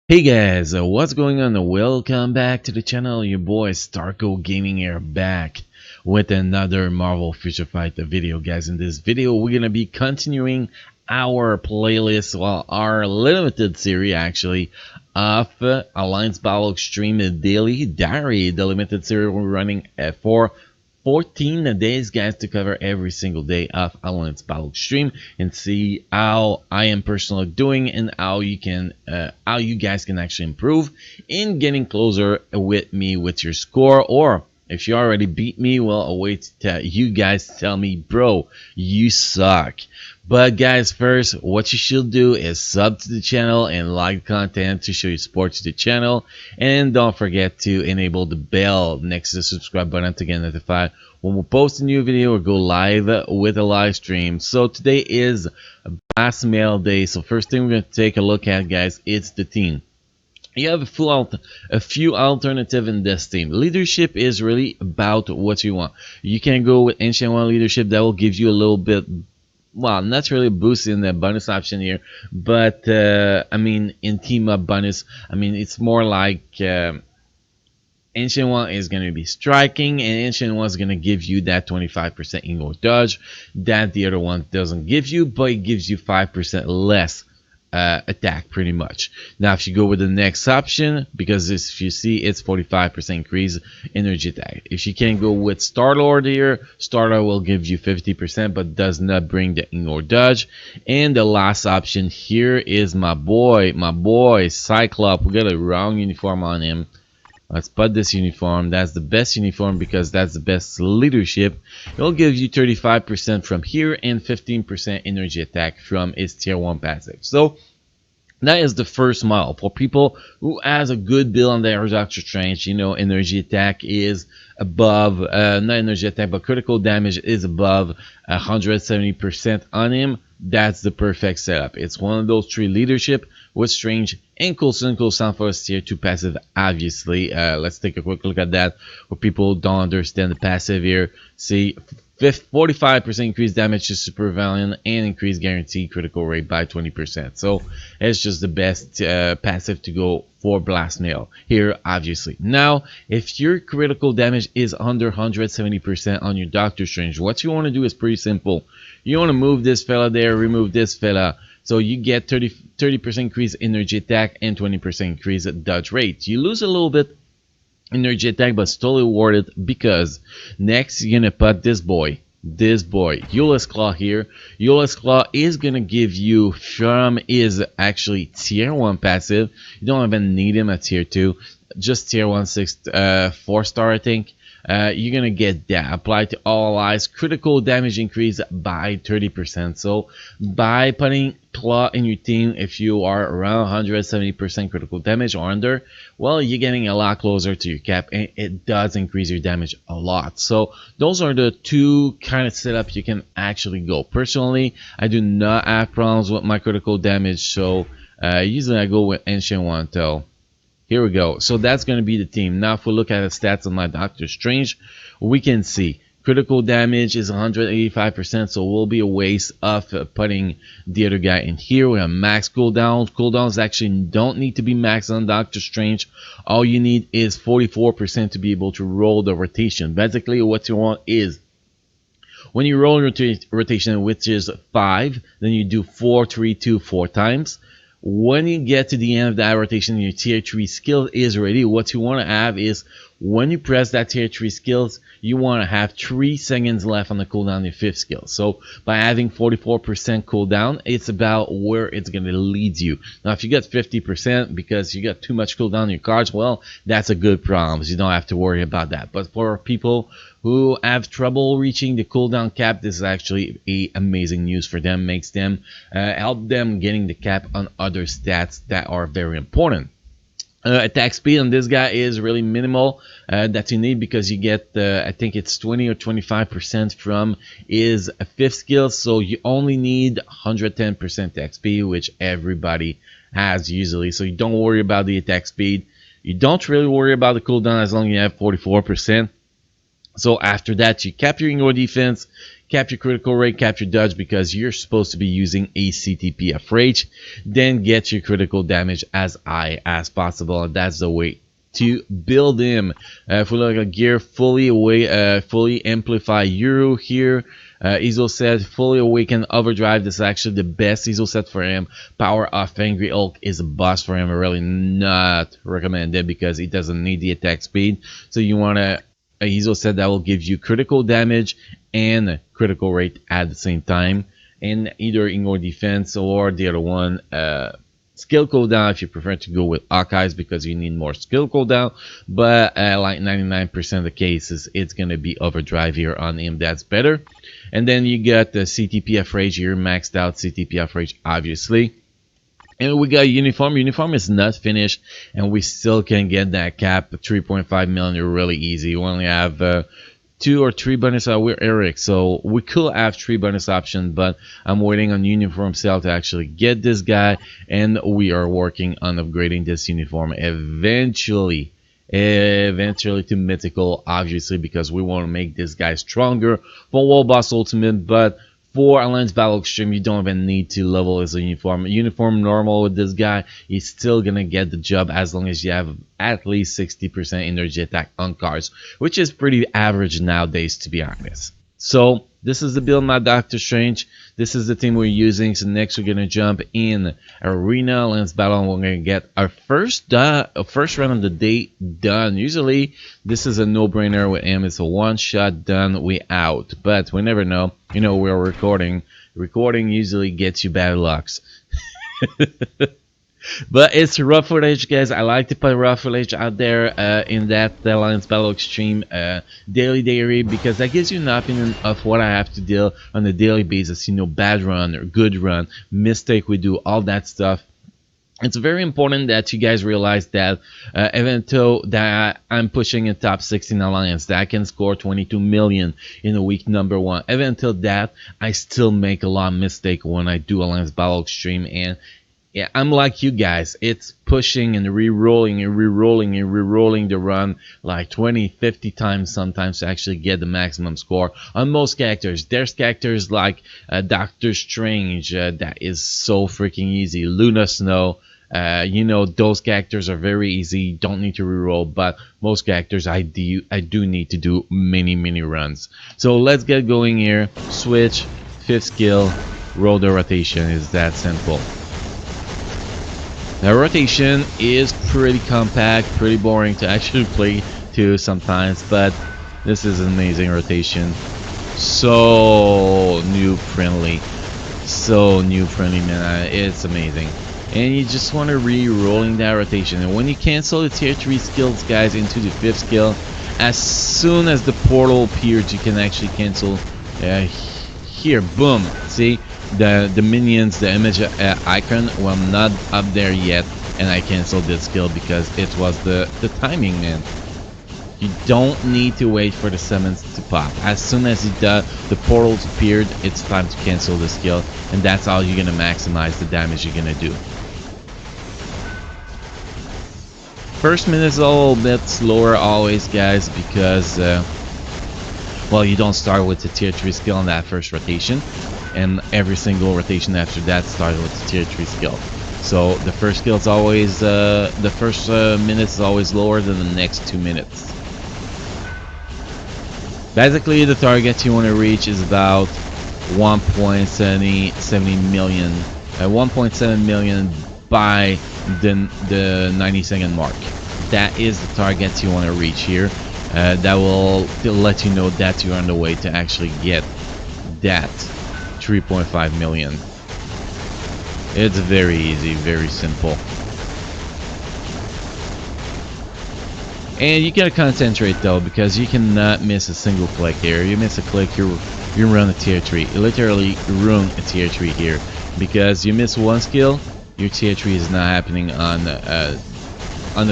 Hey guys, what's going on? Welcome back to the channel. Your boy Starco Gaming here back with another Marvel Future Fight video, guys. In this video, we're gonna be continuing our playlist, well, our limited series actually, of Alliance Battle Extreme Daily Diary. The limited series we're running for 14 days, guys, to cover every single day of Alliance Battle Extreme and see how I am personally doing and how you guys can actually improve in getting closer with me with your score. Or if you already beat me, well, I'll wait till you guys tell me, bro, you suck. But guys, first, what you should do is sub to the channel and like content to show your support to the channel. And don't forget to enable the bell next to the subscribe button to get notified when we post a new video or go live with a live stream. So today is Blast Mail Day. So first thing we're going to take a look at, guys, it's the team. You have a few alternatives in this team. Leadership is really about what you want. You can go with Ancient One leadership. That will give you a little bit, well, not really boosting the bonus option here, but I mean, in team up bonus, I mean, it's more like Ancient One is going to be striking, and Ancient One is going to give you that 25% inward dodge that the other one doesn't give you, but it gives you 5% less attack pretty much. Now if you go with the next option, because if you see, it's 45% increase energy attack. If you can go with Star-Lord here, Star-Lord will give you 50% but does not bring the inward dodge. And the last option here is my boy Cyclops. We got a wrong uniform on him. Let's put this uniform. That's the best uniform because that's the best leadership. It'll give you 35% from here and 15% energy attack from its tier 1 passive. So that is the first model for people who has a good build on their Doctor Strange. You know, energy attack is above, not energy attack, but critical damage is above 170% on him. That's the perfect setup. It's one of those three: leadership with Strange and Coulson for his tier 2 passive, obviously. Let's take a quick look at that for people who don't understand the passive here. See, 45% increased damage to Super Valiant and increased guaranteed critical rate by 20%. So it's just the best passive to go for Blast Mail here, obviously. Now, if your critical damage is under 170% on your Doctor Strange, what you want to do is pretty simple. You want to move this fella there, remove this fella. So you get 30% increase energy attack and 20% increase dodge rate. You lose a little bit energy attack, but it's totally worth it because next you're gonna put this boy, Euless Claw here. Euless Claw is gonna give you from his actually tier 1 passive. You don't even need him at tier 2, just tier 1 4-star, I think. You're gonna get that applied to all allies. Critical damage increase by 30%. So by putting Claw in your team, if you are around 170% critical damage or under, well, you're getting a lot closer to your cap, and it does increase your damage a lot. So those are the two kind of setups you can actually go. Personally, I do not have problems with my critical damage, so usually I go with Ancient One though. Here we go. So that's going to be the team. Now if we look at the stats on my Doctor Strange, we can see critical damage is 185%, so it will be a waste of putting the other guy in here. We have max cooldowns. Cooldowns actually don't need to be maxed on Doctor Strange. All you need is 44% to be able to roll the rotation. Basically what you want is when you roll rotation, which is 5, then you do 4, 3, 2, 4 times. When you get to the end of that rotation, your tier 3 skill is ready. What you want to have is when you press that tier 3 skills, you want to have 3 seconds left on the cooldown of your 5th skill. So by having 44% cooldown, it's about where it's going to lead you. Now if you get 50% because you got too much cooldown on your cards, well, that's a good problem. You don't have to worry about that. But for people who have trouble reaching the cooldown cap, this is actually amazing news for them. Makes them help them getting the cap on other stats that are very important. Attack speed on this guy is really minimal that you need because you get I think it's 20 or 25% from his 5th skill, so you only need 110% attack speed, which everybody has usually, so you don't worry about the attack speed. You don't really worry about the cooldown as long as you have 44%. So after that, you cap your defense, capture critical rate, capture dodge, because you're supposed to be using a CTP of rage. Then get your critical damage as high as possible, and that's the way to build him. If we look at gear, fully amplify Euro here. Ezo set fully awaken overdrive. This is actually the best Ezo set for him. Power off Angry Hulk is a boss for him. Really not recommended because he doesn't need the attack speed. So you want a Ezo set that will give you critical damage and critical rate at the same time, and either ignore defense or the other one, skill cooldown if you prefer to go with Hawkeyes because you need more skill cooldown. But like 99% of the cases, it's gonna be overdrive here on him. That's better. And then you got the CTP of rage here, maxed out CTP of rage, obviously. And we got uniform. Uniform is not finished, and we still can get that cap 3.5 million really easy. We only have 2 or 3 bonus. We're Eric, so we could have 3 bonus options, but I'm waiting on uniform sale to actually get this guy, and we are working on upgrading this uniform eventually to mythical, obviously, because we want to make this guy stronger for World Boss Ultimate. But for Alliance Battle Extreme, you don't even need to level his uniform. Uniform normal with this guy, he's still gonna get the job as long as you have at least 60% energy attack on cards, which is pretty average nowadays, to be honest. So this is the build, my Doctor Strange. This is the team we're using. So next we're gonna jump in Arena Alliance Battle, and we're gonna get our first run of the day done. Usually this is a no-brainer with him. It's a one-shot done, we out. But we never know. You know, we're recording. Recording usually gets you bad lucks. But it's raw footage, guys. I like to put raw footage out there in that Alliance Battle Extreme daily diary, because that gives you an opinion of what I have to deal on a daily basis. You know, bad run or good run, mistake we do, all that stuff. It's very important that you guys realize that even though that I'm pushing a top 16 alliance that I can score 22 million in a week number 1, even until that I still make a lot of mistakes when I do Alliance Battle Extreme. And yeah, I'm like you guys. It's pushing and re-rolling and re-rolling and re-rolling the run like 20, 50 times sometimes to actually get the maximum score on most characters. There's characters like Doctor Strange that is so freaking easy. Luna Snow, you know, those characters are very easy. Don't need to re-roll, but most characters I do need to do many runs. So let's get going here. Switch, 5th skill, roll the rotation. Is that simple. The rotation is pretty compact, pretty boring to actually play too sometimes, but this is an amazing rotation. So new friendly, man. It's amazing. And you just want to re-rolling that rotation. And when you cancel the tier 3 skills, guys, into the 5th skill, as soon as the portal appears, you can actually cancel here. Boom. See? The minions, the image icon, well, not up there yet, and I canceled this skill because it was the timing, man. You don't need to wait for the summons to pop. As soon as the portals appeared, it's time to cancel the skill, and that's how you're gonna maximize the damage you're gonna do. First minute is a little bit slower always, guys, because well, you don't start with the tier 3 skill on that first rotation, and every single rotation after that starts with the tier 3 skill. So the first skill is always the first minute is always lower than the next 2 minutes. Basically, the target you want to reach is about 1.70 million, 1.7 million by the 90-second mark. That is the target you want to reach here. That will let you know that you're on the way to actually get that 3.5 million. It's very easy, very simple. And you gotta concentrate though, because you cannot miss a single click here. You miss a click, you run a tier 3. You literally ruin a tier 3 here, because you miss one skill, your tier 3 is not happening on the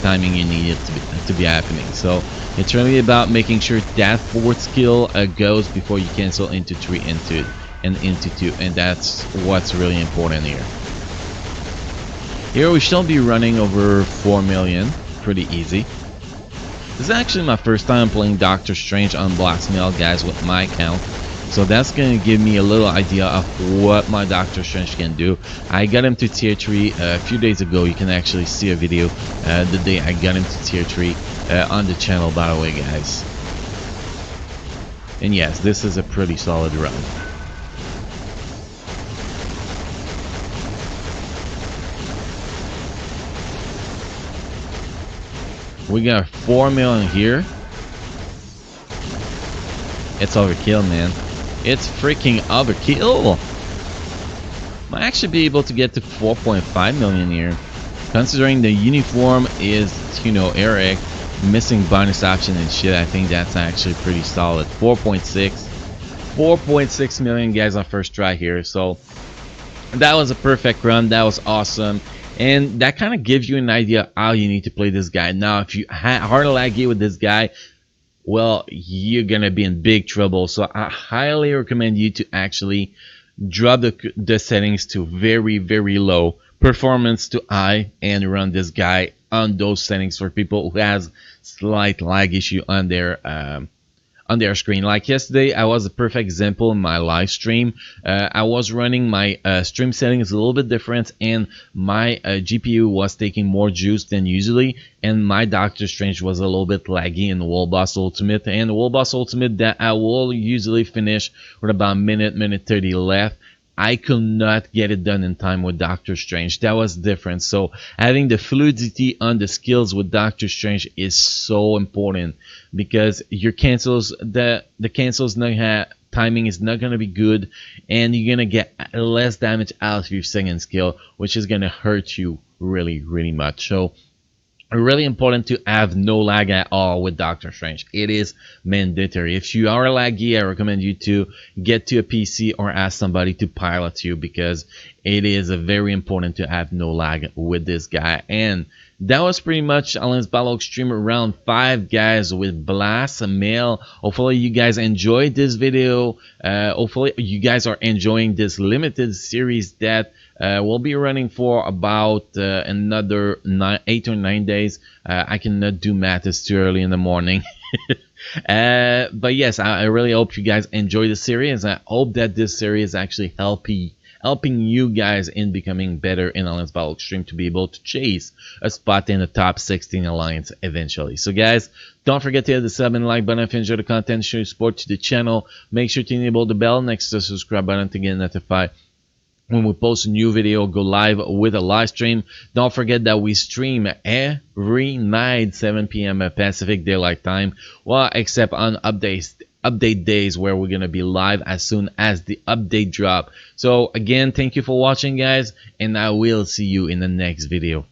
timing you need it to be happening. So it's really about making sure that 4th skill goes before you cancel into 3 and into 2, and that's what's really important here. Here we shall be running over 4 million, pretty easy. This is actually my first time playing Doctor Strange on Blacksmail, guys, with my account. So that's going to give me a little idea of what my Doctor Strange can do. I got him to tier 3 a few days ago. You can actually see a video the day I got him to tier 3 on the channel, by the way, guys. And yes, this is a pretty solid run. We got 4 million here. It's overkill, man. It's freaking overkill. Might actually be able to get to 4.5 million here. Considering the uniform is, you know, Eric, missing bonus option and shit, I think that's actually pretty solid. 4.6 million guys on first try here. So that was a perfect run. That was awesome. And that kind of gives you an idea of how you need to play this guy. Now, if you hard laggy with this guy, well, you're gonna be in big trouble. So I highly recommend you to actually drop the settings to very, very low, performance to high, and run this guy on those settings for people who has slight lag issue on their screen. Like yesterday, I was a perfect example in my live stream. I was running my stream settings a little bit different, and my GPU was taking more juice than usually, and my Doctor Strange was a little bit laggy in World Boss Ultimate. And World Boss Ultimate that I will usually finish with about minute 30 left, I could not get it done in time with Doctor Strange. That was different. So having the fluidity on the skills with Doctor Strange is so important, because your cancels, the cancels timing is not gonna be good, and you're gonna get less damage out of your second skill, which is gonna hurt you really, really much. So really important to have no lag at all with Doctor Strange. It is mandatory. If you are laggy, I recommend you to get to a PC or ask somebody to pilot you, because it is very important to have no lag with this guy. And that was pretty much Alliance Battle Extreme round 5, guys, with Blast Mail. Hopefully you guys enjoyed this video. Hopefully you guys are enjoying this limited series that we'll be running for about another 8 or 9 days. I cannot do math, it's too early in the morning. But yes, I really hope you guys enjoy the series. I hope that this series actually helping you guys in becoming better in Alliance Battle Extreme to be able to chase a spot in the top 16 Alliance eventually. So guys, don't forget to hit the sub and like button if you enjoy the content, show your support to the channel. Make sure to enable the bell next to the subscribe button to get notified when we post a new video, go live with a live stream. Don't forget that we stream every night, 7 p.m. Pacific Daylight Time. Well, except on update days where we're gonna be live as soon as the update drop. So again, thank you for watching, guys, and I will see you in the next video.